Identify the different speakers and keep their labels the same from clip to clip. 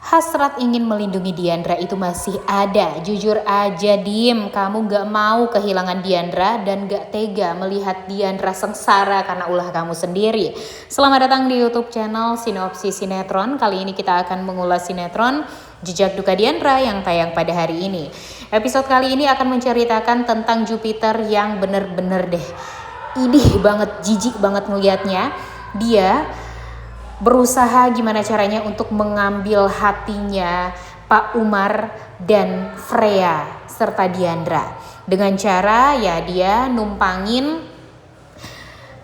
Speaker 1: Hasrat ingin melindungi Diandra itu masih ada. Jujur aja Dim, kamu gak mau kehilangan Diandra dan gak tega melihat Diandra sengsara karena ulah kamu sendiri. Selamat datang di YouTube channel Sinopsis Sinetron. Kali ini kita akan mengulas sinetron Jejak Duka Diandra yang tayang pada hari ini. Episode kali ini akan menceritakan tentang Jupiter yang bener-bener deh idih banget, jijik banget ngelihatnya. Dia berusaha gimana caranya untuk mengambil hatinya Pak Umar dan Freya serta Diandra. Dengan cara ya dia numpangin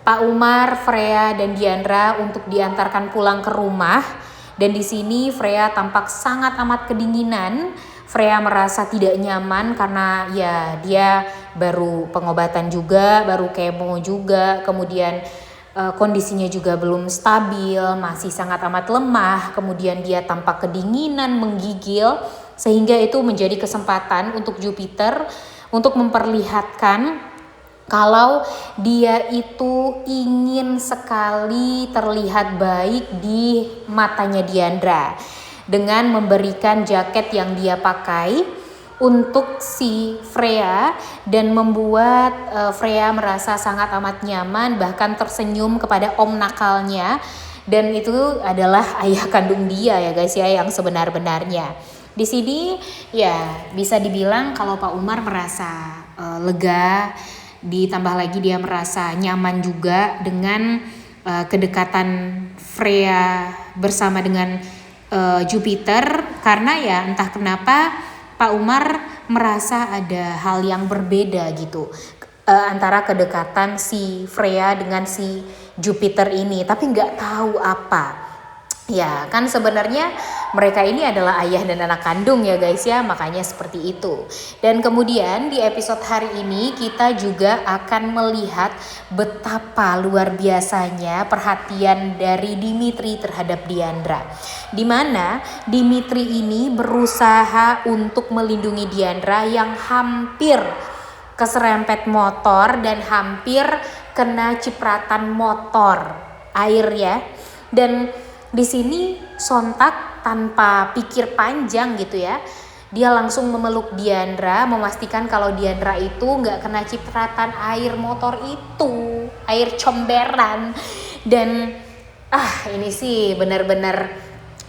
Speaker 1: Pak Umar, Freya dan Diandra untuk diantarkan pulang ke rumah. Dan di sini Freya tampak sangat amat kedinginan. Freya merasa tidak nyaman karena ya dia baru pengobatan juga, baru kemo juga, kemudian kondisinya juga belum stabil, masih sangat amat lemah, kemudian dia tampak kedinginan, menggigil, sehingga itu menjadi kesempatan untuk Jupiter untuk memperlihatkan kalau dia itu ingin sekali terlihat baik di matanya Diandra dengan memberikan jaket yang dia pakai untuk si Freya dan membuat Freya merasa sangat amat nyaman, bahkan tersenyum kepada om nakalnya, dan itu adalah ayah kandung dia ya guys ya yang sebenar-benarnya. Di sini ya bisa dibilang kalau Pak Umar merasa lega, ditambah lagi dia merasa nyaman juga dengan kedekatan Freya bersama dengan Jupiter, karena ya entah kenapa Pak Umar merasa ada hal yang berbeda gitu antara kedekatan si Freya dengan si Jupiter ini, tapi nggak tahu apa. Ya kan sebenarnya mereka ini adalah ayah dan anak kandung ya guys ya, makanya seperti itu. Dan kemudian di episode hari ini kita juga akan melihat betapa luar biasanya perhatian dari Dimitri terhadap Diandra. Dimana Dimitri ini berusaha untuk melindungi Diandra yang hampir keserempet motor dan hampir kena cipratan motor air ya. Dan di sini sontak tanpa pikir panjang gitu ya, dia langsung memeluk Diandra, memastikan kalau Diandra itu nggak kena cipratan air motor itu, air comberan. Dan ini sih benar-benar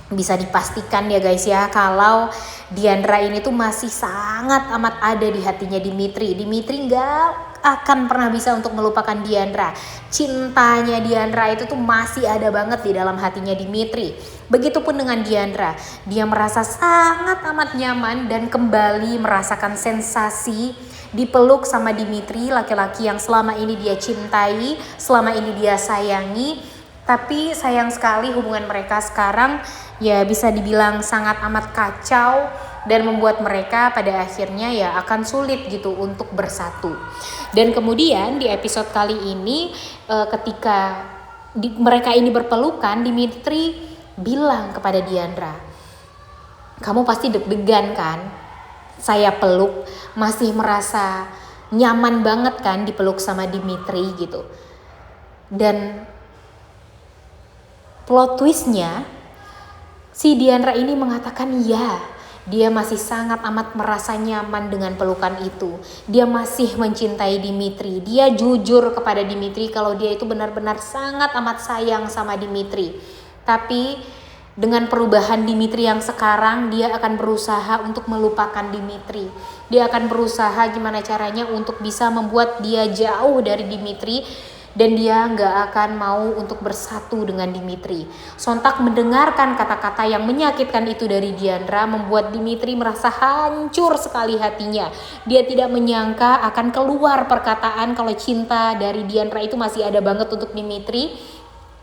Speaker 1: bisa dipastikan ya guys ya kalau Diandra ini tuh masih sangat amat ada di hatinya Dimitri. Dimitri nggak akan pernah bisa untuk melupakan Diandra. Cintanya Diandra itu tuh masih ada banget di dalam hatinya Dimitri. Begitupun dengan Diandra, dia merasa sangat amat nyaman dan kembali merasakan sensasi dipeluk sama Dimitri, laki-laki yang selama ini dia cintai, selama ini dia sayangi. Tapi sayang sekali hubungan mereka sekarang ya bisa dibilang sangat amat kacau dan membuat mereka pada akhirnya ya akan sulit gitu untuk bersatu. Dan kemudian di episode kali ini ketika mereka ini berpelukan, Dimitri bilang kepada Diandra, kamu pasti deg-degan kan? Saya peluk, masih merasa nyaman banget kan dipeluk sama Dimitri gitu. Dan plot twistnya si Diandra ini mengatakan ya, dia masih sangat amat merasa nyaman dengan pelukan itu. Dia masih mencintai Dimitri. Dia jujur kepada Dimitri kalau dia itu benar-benar sangat amat sayang sama Dimitri. Tapi dengan perubahan Dimitri yang sekarang, dia akan berusaha untuk melupakan Dimitri. Dia akan berusaha gimana caranya untuk bisa membuat dia jauh dari Dimitri. Dan dia gak akan mau untuk bersatu dengan Dimitri. Sontak mendengarkan kata-kata yang menyakitkan itu dari Diandra membuat Dimitri merasa hancur sekali hatinya. Dia tidak menyangka akan keluar perkataan kalau cinta dari Diandra itu masih ada banget untuk Dimitri.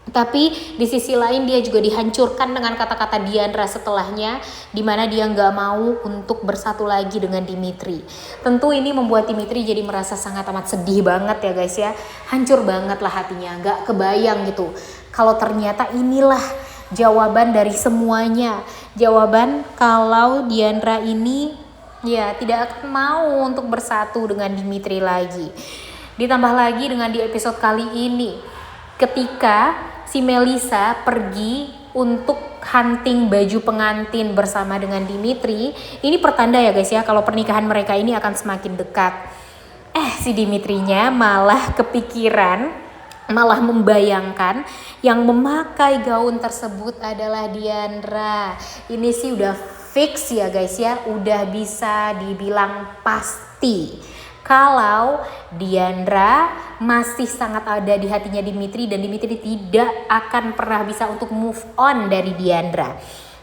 Speaker 1: Tapi di sisi lain dia juga dihancurkan dengan kata-kata Diandra setelahnya, dimana dia gak mau untuk bersatu lagi dengan Dimitri. Tentu ini membuat Dimitri jadi merasa sangat amat sedih banget ya guys ya. Hancur banget lah hatinya, gak kebayang gitu kalau ternyata inilah jawaban dari semuanya. Jawaban kalau Diandra ini ya tidak akan mau untuk bersatu dengan Dimitri lagi. Ditambah lagi dengan di episode kali ini ketika si Melisa pergi untuk hunting baju pengantin bersama dengan Dimitri. Ini pertanda ya guys ya, kalau pernikahan mereka ini akan semakin dekat. Si Dimitrinya malah kepikiran, malah membayangkan yang memakai gaun tersebut adalah Diandra. Ini sih udah fix ya guys ya, udah bisa dibilang pasti kalau Diandra masih sangat ada di hatinya Dimitri, dan Dimitri tidak akan pernah bisa untuk move on dari Diandra.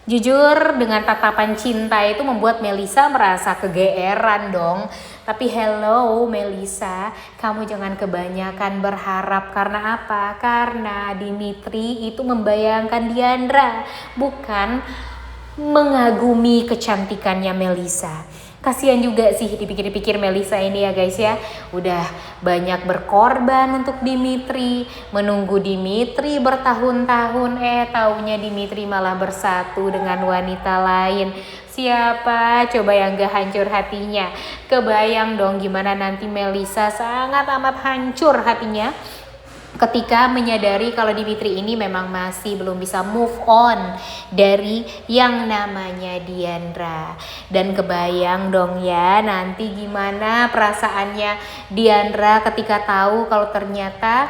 Speaker 1: Jujur, dengan tatapan cinta itu membuat Melisa merasa kegeeran dong. Tapi hello Melisa, kamu jangan kebanyakan berharap. Karena apa? Karena Dimitri itu membayangkan Diandra, bukan mengagumi kecantikannya Melisa. Kasihan juga sih dipikir-pikir Melisa ini ya guys ya. Udah banyak berkorban untuk Dimitri, menunggu Dimitri bertahun-tahun, taunya Dimitri malah bersatu dengan wanita lain. Siapa coba yang gak hancur hatinya? Kebayang dong gimana nanti Melisa sangat amat hancur hatinya ketika menyadari kalau Dimitri ini memang masih belum bisa move on dari yang namanya Diandra. Dan kebayang dong ya nanti gimana perasaannya Diandra ketika tahu kalau ternyata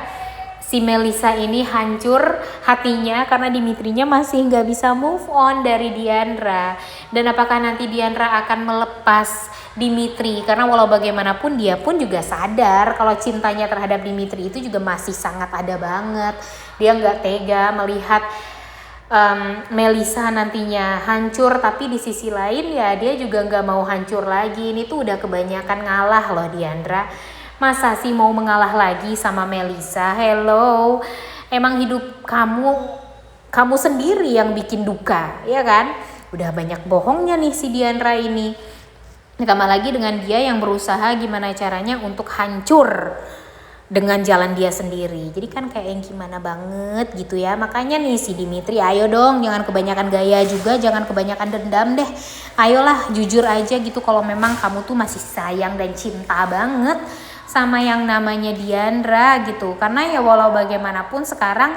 Speaker 1: si Melisa ini hancur hatinya karena Dimitrinya masih gak bisa move on dari Diandra. Dan apakah nanti Diandra akan melepas Dimitri? Karena walau bagaimanapun dia pun juga sadar kalau cintanya terhadap Dimitri itu juga masih sangat ada banget. Dia gak tega melihat Melisa nantinya hancur, tapi di sisi lain ya dia juga gak mau hancur lagi. Ini tuh udah kebanyakan ngalah loh Diandra. Masa sih mau mengalah lagi sama Melisa? Hello, emang hidup kamu sendiri yang bikin duka, ya kan? Udah banyak bohongnya nih si Diandra ini. Ditambah lagi dengan dia yang berusaha gimana caranya untuk hancur dengan jalan dia sendiri. Jadi kan kayak yang gimana banget gitu ya. Makanya nih si Dimitri, ayo dong jangan kebanyakan gaya juga, jangan kebanyakan dendam deh. Ayolah jujur aja gitu kalau memang kamu tuh masih sayang dan cinta banget sama yang namanya Diandra gitu. Karena ya walau bagaimanapun sekarang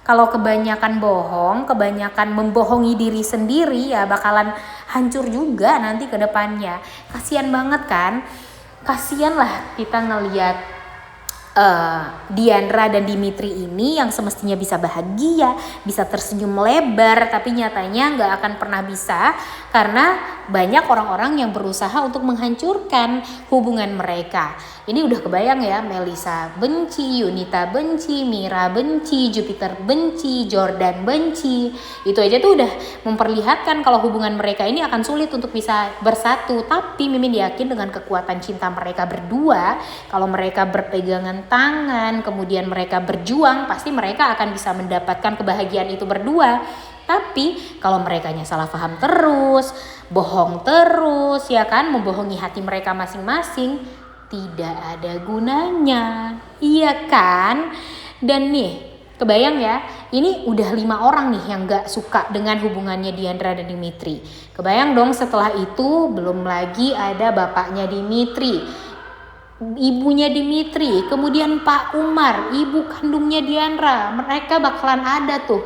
Speaker 1: kalau kebanyakan bohong, kebanyakan membohongi diri sendiri ya bakalan hancur juga nanti ke depannya. Kasian banget kan? Kasian lah kita ngelihat Diandra dan Dimitri ini yang semestinya bisa bahagia, bisa tersenyum lebar, tapi nyatanya gak akan pernah bisa karena banyak orang-orang yang berusaha untuk menghancurkan hubungan mereka. Ini udah kebayang ya, Melisa benci, Yunita benci, Mira benci, Jupiter benci, Jordan benci. Itu aja tuh udah memperlihatkan kalau hubungan mereka ini akan sulit untuk bisa bersatu. Tapi Mimin yakin dengan kekuatan cinta mereka berdua, kalau mereka berpegangan tangan, kemudian mereka berjuang, pasti mereka akan bisa mendapatkan kebahagiaan itu berdua. Tapi kalau merekanya salah paham terus, bohong terus, ya kan, membohongi hati mereka masing-masing, tidak ada gunanya, iya kan? Dan nih, kebayang ya, ini udah 5 orang nih yang gak suka dengan hubungannya Diandra dan Dimitri. Kebayang dong setelah itu belum lagi ada bapaknya Dimitri, ibunya Dimitri, kemudian Pak Umar, ibu kandungnya Diandra. Mereka bakalan ada tuh,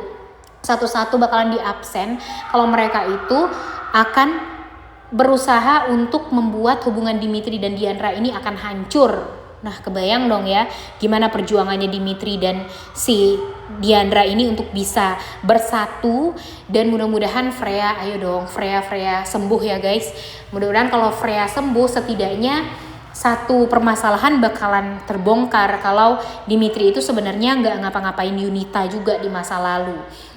Speaker 1: satu-satu bakalan diabsen kalau mereka itu akan berusaha untuk membuat hubungan Dimitri dan Diandra ini akan hancur. Nah kebayang dong ya gimana perjuangannya Dimitri dan si Diandra ini untuk bisa bersatu. Dan mudah-mudahan Freya, ayo dong Freya sembuh ya guys. Mudah-mudahan kalau Freya sembuh setidaknya satu permasalahan bakalan terbongkar kalau Dimitri itu sebenarnya nggak ngapa-ngapain Yunita juga di masa lalu.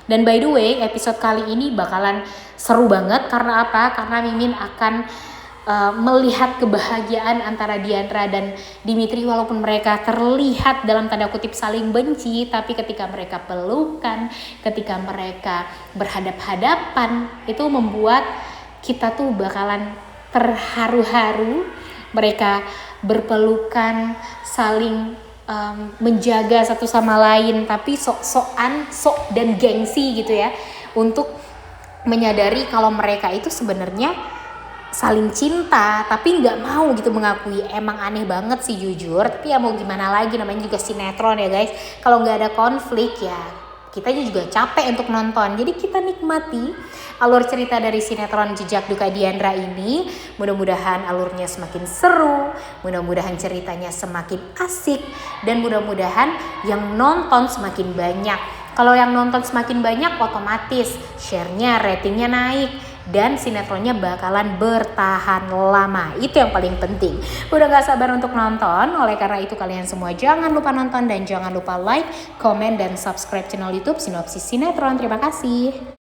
Speaker 1: Dan by the way, episode kali ini bakalan seru banget karena apa? Karena Mimin akan melihat kebahagiaan antara Diandra dan Dimitri walaupun mereka terlihat dalam tanda kutip saling benci, tapi ketika mereka pelukan, ketika mereka berhadap-hadapan, itu membuat kita tuh bakalan terharu-haru. Mereka berpelukan, saling menjaga satu sama lain, tapi sok dan gengsi gitu ya, untuk menyadari kalau mereka itu sebenarnya saling cinta tapi nggak mau gitu mengakui. Emang aneh banget sih jujur, tapi ya mau gimana lagi, namanya juga sinetron ya guys. Kalau nggak ada konflik ya kita juga capek untuk nonton. Jadi kita nikmati alur cerita dari sinetron Jejak Duka Diandra ini. Mudah-mudahan alurnya semakin seru, mudah-mudahan ceritanya semakin asik, dan mudah-mudahan yang nonton semakin banyak. Kalau yang nonton semakin banyak, otomatis share-nya, ratingnya naik, dan sinetronnya bakalan bertahan lama. Itu yang paling penting. Udah gak sabar untuk nonton. Oleh karena itu kalian semua jangan lupa nonton dan jangan lupa like, komen, dan subscribe channel YouTube Sinopsis Sinetron. Terima kasih.